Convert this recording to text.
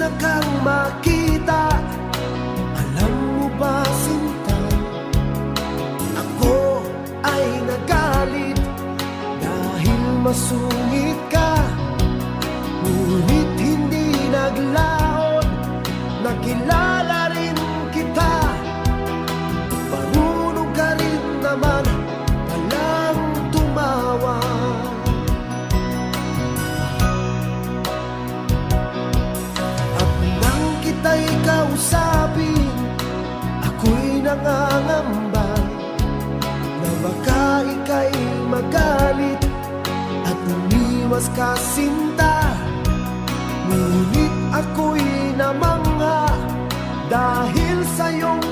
na kang makita. Alam mo ba, sinta, ako ay nagalit dahil masungit ka. Ngunit hindi naglaon, nakilala rin kita. Marunong ka rin naman palang tumawa. At nang kita'y kausapin, ako'y nangangamba na baka ika'y magalit at umiwas ka, sinta. Ngunit ako'y namangha dahil sa iyong